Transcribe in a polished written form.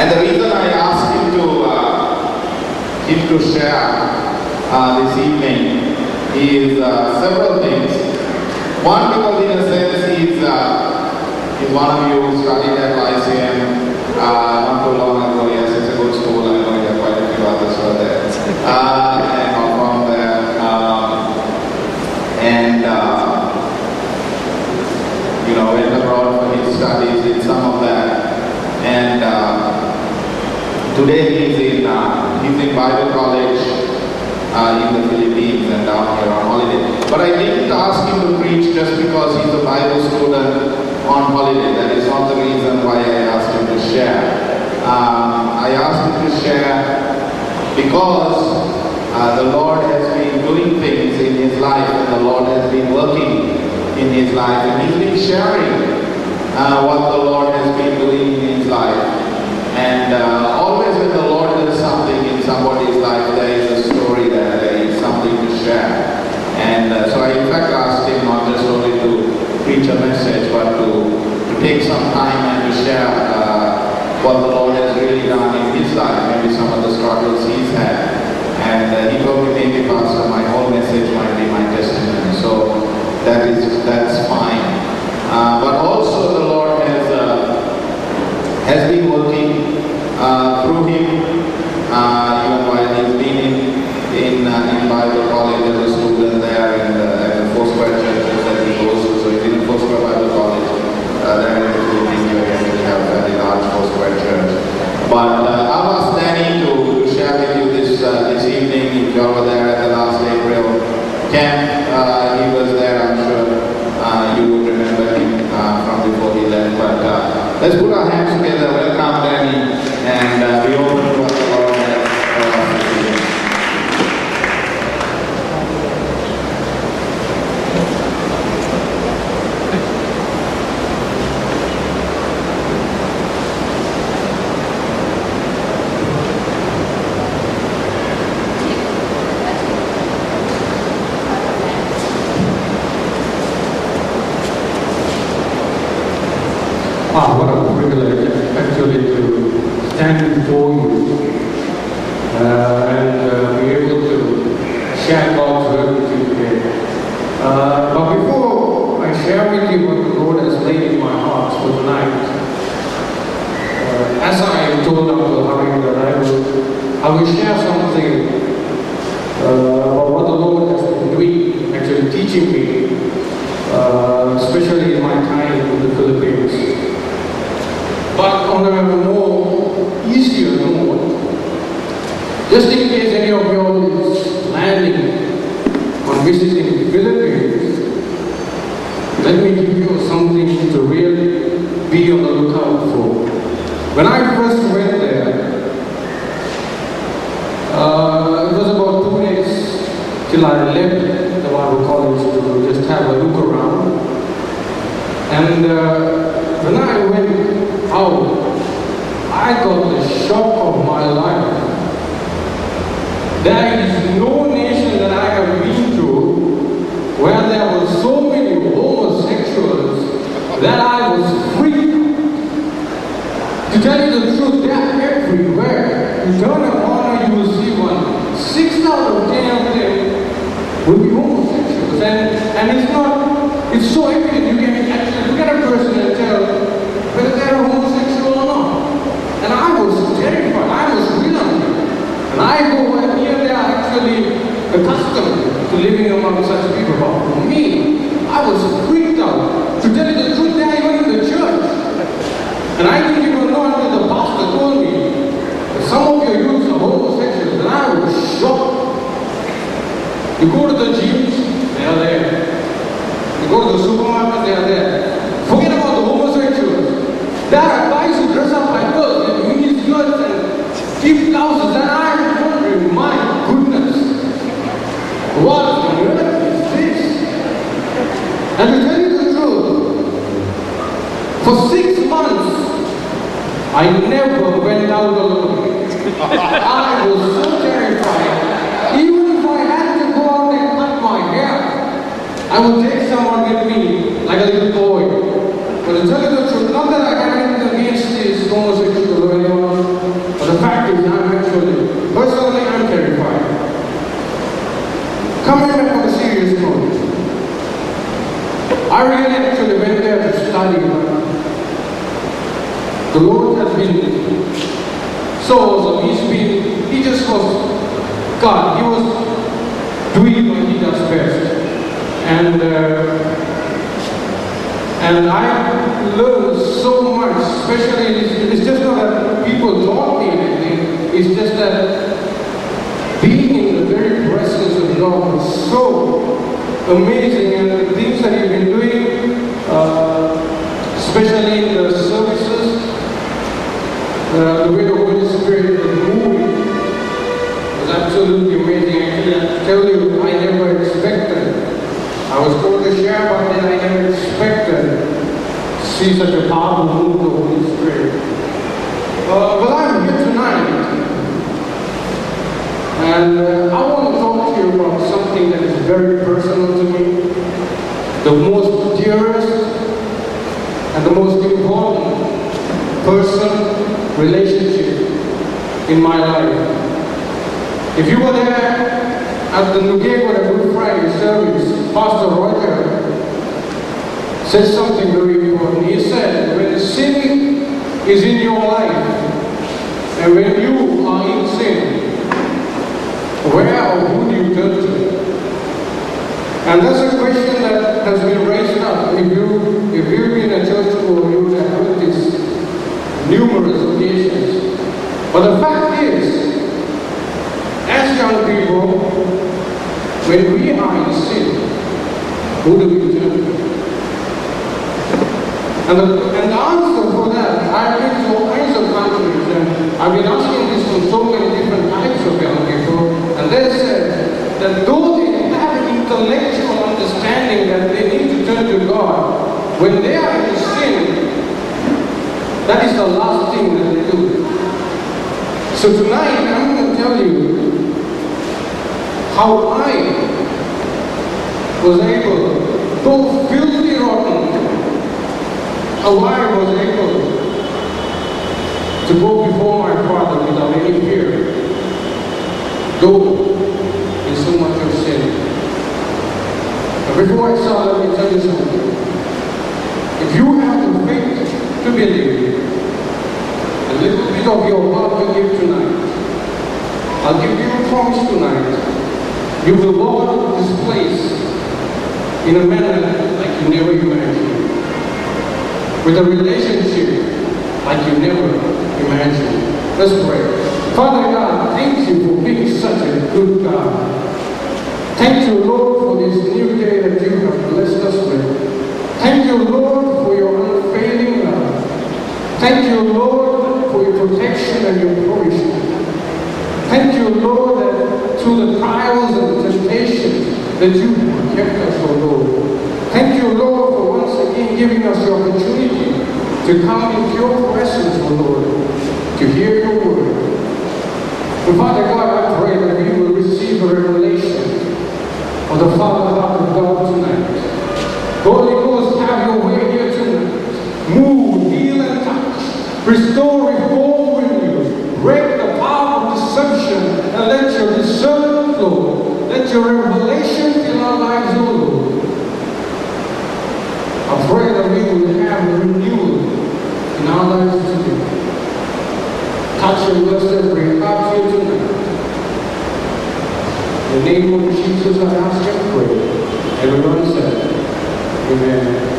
And the reason I asked him to share this evening is several things. One, because in a sense he's one of you who studied at Lyceum not too long ago. Yes, it's a good school. I know there are quite a few others who are there. And not from there. Went abroad for his studies in some of that. And today he's in Bible College in the Philippines and down here on holiday. But I didn't ask him to preach just because he's a Bible student on holiday. That is not the reason why I asked him to share. I asked him to share because the Lord has been doing things in his life, and the Lord has been working in his life, and he's been sharing what the Lord has been doing in his life. And always when the Lord does something in somebody's life, there is a story there is something to share. And so I in fact asked him not just only to preach a message, but to take some time and to share what the Lord has really done in his life, maybe some of the struggles he's had. And he told me, maybe Pastor, my whole message might be my testimony. So that's fine. But also the Lord has been working through him, even while he's been in Bible College as a student there, and the Foursquare churches that he goes to. So he's in Foursquare Bible College. There in the Philippines, we have a very large Foursquare church. But I've asked Danny to share with you this evening. If you were there at the last April camp, he was there. I'm sure you would remember him from before he left. But let's put our hands together. Welcome Danny, and we open to what the Lord has for us this evening. Wow, what a privilege actually to stand before you and be able to share God's word with you today. But before I share with you what the Lord has laid in my heart for tonight, as I told Uncle Hari that I will share something about what the Lord has been doing, actually teaching me, especially in my time in the Philippines. But on a more easier note, just in case any of you is planning on visiting the Philippines, let me give you something to really be on the lookout for. When I first went there, it was about 2 days till I left the Bible College to just have a look around. And when I went out, I got the shock of my life. There is no nation that I have been to where there were so many homosexuals that I was freaked. To tell you the truth, they are everywhere. You turn a corner, you will see one. 6 out of 10 of them will be homosexuals. And it's so evident. You can actually look at a person and tell whether they're homosexual or not. And I was terrified. I was reluctant. And I go here, they are actually accustomed to living among such people. But for me, I was freaked out. To tell you the truth, they are even in the church. And I didn't even know until the pastor told me that some of your youths are homosexuals. And I was shocked. You go to the gyms, they are there. You go to the supermarket, they are there. Forget about the homosexuals. There are guys who dress up like girls and mini skirts and cheap blouses, and I'm wondering, my goodness, what on earth is this? And to tell you the truth, for 6 months, I never went out alone. I was so terrified. Even if I had to go out and cut my hair, I would take someone with me, like a little boy. But to tell you the truth, not that I have anything against this homosexual or anyone, study, but the Lord has been so awesome. He just was God. He was doing what He does best. And I learned so much, especially, it's just not that people taught me anything, it's just that being in the very presence of God was so amazing, and the things that He's been doing, especially in the services, the way the Holy Spirit is moving was absolutely amazing. Actually, I tell you, I never expected. I was told to share, but then I never expected to see such a powerful move of the Holy Spirit. Well, I'm here tonight, and I want to talk to you about something that is very personal to me, the most dearest and the most important relationship in my life. If you were there at the Nugego Good Friday service, Pastor Roger said something very important. He said, when sin is in your life, and when you are in sin, where or who do you turn to? And that's a question that has been raised up. If you've been in a church school, you would have heard this numerous occasions. But the fact is, as young people, when we are in sin, who do we turn to? And the answer for that, I've been to all kinds of countries, and I've been asking this from so many different types of young people, and they said that though they have an intellectual understanding that they need to turn to God, when they are in sin, that is the last thing that they do. So tonight, I'm going to tell you how I was able, though filthy rotten, how I was able to go before my Father without any fear, though in so much of sin. But before I start, let me tell you something. If you have the faith to believe, a little bit of your heart to give tonight, I'll give you a promise tonight. You will walk out of this place in a manner like you never imagined, with a relationship like you never imagined. Let's pray. Father God, thank you for being such a good God. Thank you, Lord, for this new day that you have blessed us with. Thank you, Lord, for your unfailing love. Thank you, Lord, for your protection and your provision. Thank you, Lord, that through the trials and the temptations that you have kept us, oh Lord. Thank you, Lord, for once again giving us the opportunity to come into your presence, oh Lord, to hear your word. And Father God, I pray that we will receive a revelation of the Father heart of God tonight. Holy Ghost, have your way here tonight. Move, heal, and touch. Restore, reform, renew. Break the power of deception and let your discernment flow. Let your revelation fill our lives, O Lord. I pray that we will have a renewal in our lives today. Touch and bless every heart here tonight. In the name of Jesus, I ask and pray. Everyone said, Amen.